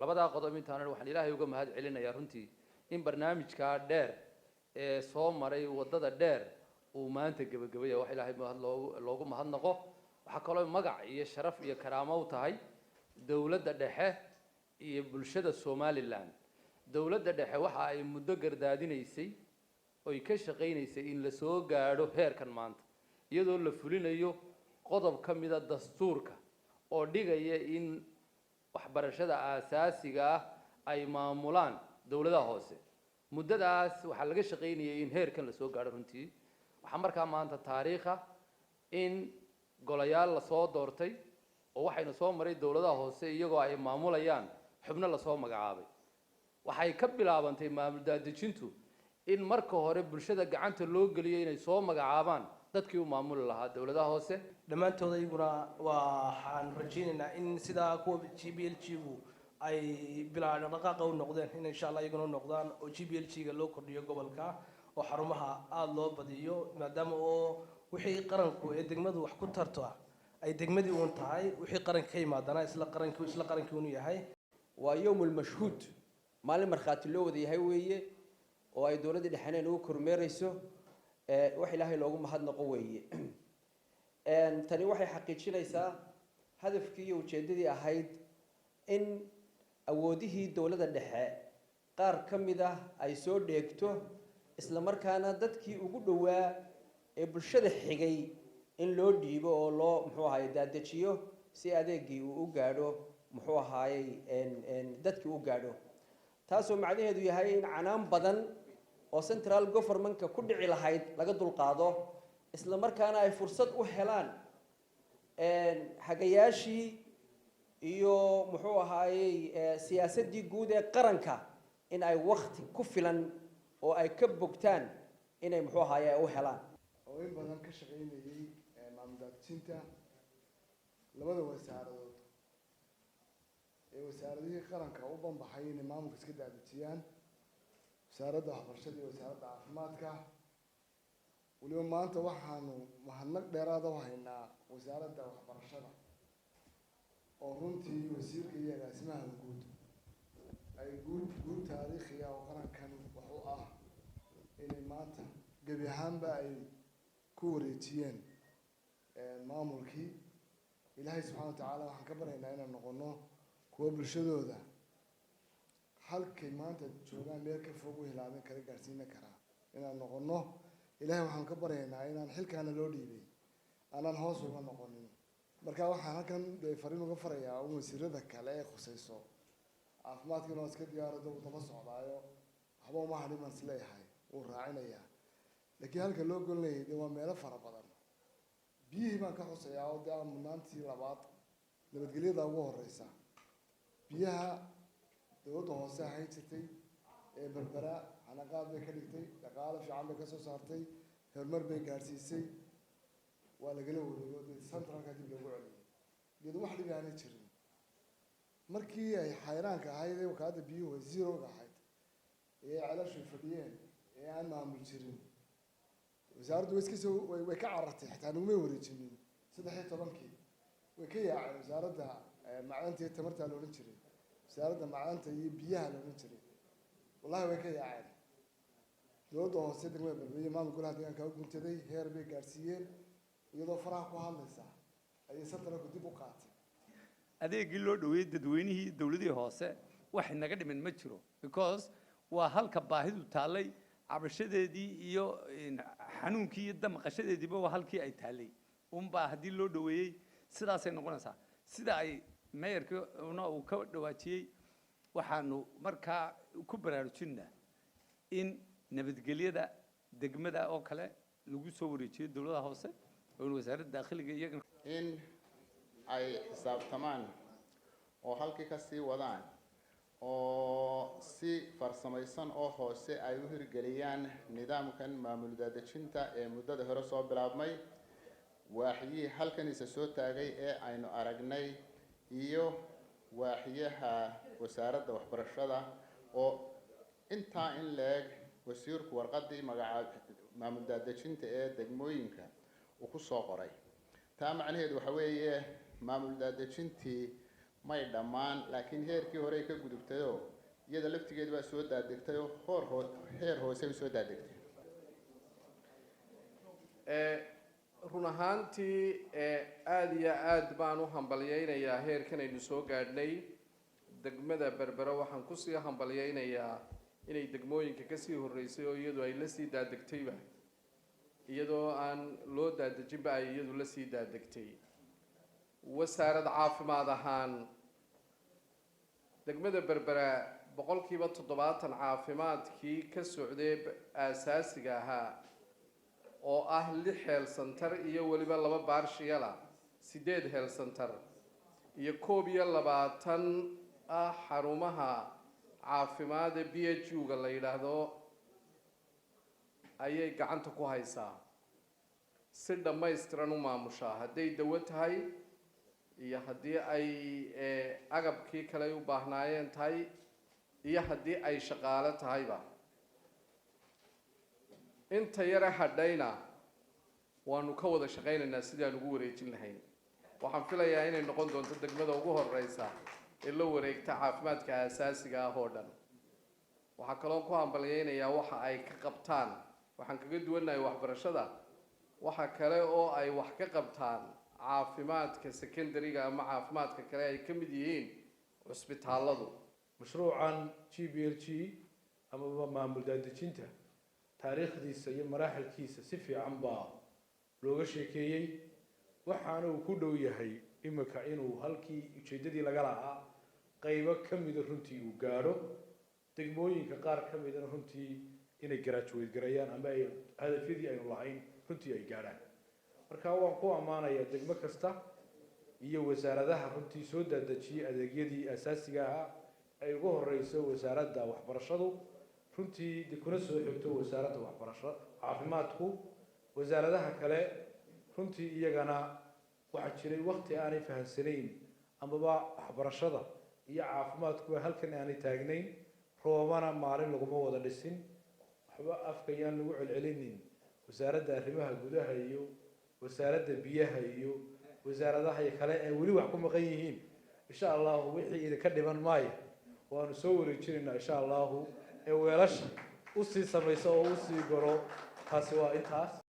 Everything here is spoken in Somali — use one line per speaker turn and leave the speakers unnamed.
labadaa qodob intaan waxaan ilaahay uga mahad celinayaa runtii in barnaamijka dheer ee soo maray wadada dheer uu maanta gabagabaya wax ilaahay loogu mahadnaqo waxa kale oo magac iyo sharaf iyo karaamo u tahay dawladda dhexe iyo bulshada Somaliland dawladda dhexe waxa ay muddo gardaadinaysay oo ay ka shaqeynaysay in la soo gaadho heerkan maanta iyadoo la fulinayo qodob ka mid ah dastuurka oo dhigaya in waxbarashada aasaasiga ah ay maamulaan dawladaha hoose muddadaas waxa laga shaqeynayay in heerkan la soo gaadho runtii waxa markaa maanta taariikha in golayaal la soo doortay oo waxayna soo maray dawladaha hoose iyagoo ay maamulayaan xubno la soo magacaabay waxay ka bilaabantay maamul daadejintu in marka hore bulshada gacanta loo geliyo inay soo magacaabaan dadkii u maamuli lahaa dawladaha hoose
dhammaantood ayaguna waxaan rajaynaynaa in sidaa kuwa GPLG-gu ay bilaabaan dhaqaaqa u noqdeen in insha Allah iyaguna noqdaan oo GPLG-ga loo kordhiyo gobolka oo xarumaha aad loo badiyo maadaama oo wixii qaranku ee degmadu wax ku tarto ay degmadii uun tahay wixii qaranka ka yimaadana isla qarankii uu yahay
waa yawmul mashhuud maalin markhaati loo wada yahay weeye oo ay dawladda dhexaneen ugu kormeerayso wax ilaahay loogu mahadnaqo weeye tani waxay xaqiijinaysaa hadafkii iyo ujeedadii ahayd in awoodihii dawladda dhexe qaar ka mid ah ay soo dheegto isla markaana dadkii ugu dhowaa ee bulshada xigay in loo dhiibo oo loo muxuu ahaayay daadejiyo si adeegii uu u gaadho muxuu ahaayay dadkii u gaadho taasoo macnaheedu yahay in canaan badan oo central government-ka ku dhici lahayd laga dulqaado isla markaana ay fursad u helaan hagayaashii iyo muxuu ahaayay siyaasadii guud ee qaranka in ay waqti ku filan oo ay ka bogtaan inay muxuu ahaayay u helaan
oo in badan ka shaqeynayay maamul daadejinta labada wasaaradood ee wasaaradihii qaranka u banbaxay inay maamulka iska daadejiyaan wasaaradda waxbarashada iyo wasaaradda caafimaadka waliba maanta waxaanu mahadnaq dheeraada u haynaa wasaaradda waxbarashada oo runtii wasiirka iyo agaasimaha guud ay guud taariikhi ah oo qarankan wax u ah inay maanta gebi ahaanba ay ku wareejiyeen maamulkii ilaahay subxaana watacaala waxaan ka baryaynaa inaan noqono kuwa bulshadooda halkay maanta joogaan meel ka fog u hilaamin kala gaarsiin karaa inaan noqono ilaahay waxaan ka baryaynaa inaan xilkaana loo dhiibay aanan hoos uga noqonin marka waxaan halkan fariin uga farayaa in wasiirada kale ee khusayso caafimaadkiina waa iska diyaarado uu daba socdaayo waxba uma hadhiman isleeyahay wuu raacinayaa laakiin halka loo golinayay dee waa meelo fara badan biyihii baan ka xusayaa oo dee mudnaantii labaad nabadgelyada ugu horeysa biyaha dawladda hoose ahay jirtay ee berbera xanaqaad bay ka dhigtay dhaqaale fiican bay ka soo saartay horumar bay gaadhsiisay waa lagala wareego dee centralka dib loogu celiyay iyadoo wax dhibi aanay jirin markii ay xayraanka ahayd ee wakaalada biyuhu ay zero-ga ahayd ee celashu fadhiyeen ee aan maamul jirin wasaaraddu way ka carartay xitaa nagumay wareejinin 13 way ka yaaceen wasaaradda macdanta iyo tamarta la odhan jiray wasaaradda macdanta iyo biyaha la odhan jiray wallahi way ka yaaceen dawladda hoose degmada berbera maamul golaha deegaanka u guntaday heer bay gaadhsiiyeen iyadoo faraha ku hadlaysa ayay centralku dib u qaatay
adeegii loo dhaweeyay dadweynihii dawladii hoose wax naga dhiman ma jiro because waa halka baahidu taalay cabashadeedii iyo xanuunkii iyo damqashadeediiba waa halkii ay taalay baa haddii loo dhaweeyay sidaasay noqonaysaa sida ay mayorkuna uu ka dhawaajiyey waxaanu markaa ku baraarujinaa in nabadgelyada degmada oo kale lagu soo wareejiyo dawladda hoose oo wasaaradda dakhliga iyaga
in ay xisaabtamaan oo halkii ka sii wadaan oo si farsamaysan oo hoose ay u hirgeliyaan nidaamkan maamul daadejinta ee muddada hore soo bilaabmay waaxyihii halkan isa soo taagay ee aynu aragnay iyo waaxyaha wasaaradda waxbarashada oo intaa in leeg wasiirku warqadii magacaab maamul daadejinta ee degmooyinka uu ku soo qoray taa macnaheedu waxa weeye maamul daadejintii may dhammaan laakiin heerkii hore ka gudubtayoo iyada laftigeed baa soo daadegtay oo heer hoose u soo daadegtay
run ahaantii aad iyo aad baan u hambalyaynayaa heerkan aynu soo gaadhnay degmada Berbera waxaan ku sii hambalyaynayaa inay degmooyinka ka sii horeysay oo iyadu ay la sii daadegtayba iyadoo aan loo daadejinba ay iyadu la sii daadegtay wasaaradda caafimaad ahaan degmada Berbera boqolkiiba 70 caafimaadkii ka socday aasaasiga ahaa oo ah 6 health center iyo waliba 2 baarshiyala 8 health center iyo 21 xarumaha caafimaad ee BHU-ga la yiraahdo ayay gacanta ku haysaa si dhammaystiran u maamushaa hadday dawo tahay iyo haddii ay agabkii kale u baahnaayeen tahay iyo haddii ay shaqaale tahayba inta yara hadhayna waanu ka wada shaqaynaynaa sidii aan ugu wareejin lahayn waxaan filayaa inay noqon doonto degmada ugu horeysa ee la wareegta caafimaadka aasaasiga ah oo dhan waxaa kaloo ku hambalyaynayaa waxa ay ka qabtaan waxaan kaga duwanahay waxbarashada waxa kale oo ay wax ka qabtaan caafimaadka secondary-ga ama caafimaadka kale ay ka mid yihiin cusbitaaladu
mashruucan GBLG ama maamul daadejinta taariikhdiisa iyo maraaxilkiisa si fiican baa looga sheekeeyay waxaana uu ku dhow yahay imika inuu halkii ujeedadii laga lahaa qaybo ka mid runtii uu gaaro degmooyinka qaar ka mid runtii inay graduate gareeyaan ama ay hadafyadii aynu lahayn runtii ay gaaraan marka waan ku amaanayaa degmo kasta iyo wasaaradaha runtii soo daadejiyay adeegyadii asaasiga ah ay ugu horeyso wasaaradda waxbarashadu runtii kuna soo xigto wasaaradda waxbarashada caafimaadku wasaaradaha kale runtii iyagana waxa jiray waqti aanay fahansanayn amaba waxbarashada iyo caafimaadku halkan aanay taagnayn roobana maalin laguma wada dhisin waxba afkayaan lagu celcelinin wasaaradda arrimaha gudaha iyo wasaaradda biyaha iyo wasaaradaha kale ee weli wax ku maqan yihiin insha Allah wixii idinka dhiman maayo waanu soo wareejinaynaa insha Allah ee weelasha u sii samayso oo u sii goro taasi waa intaas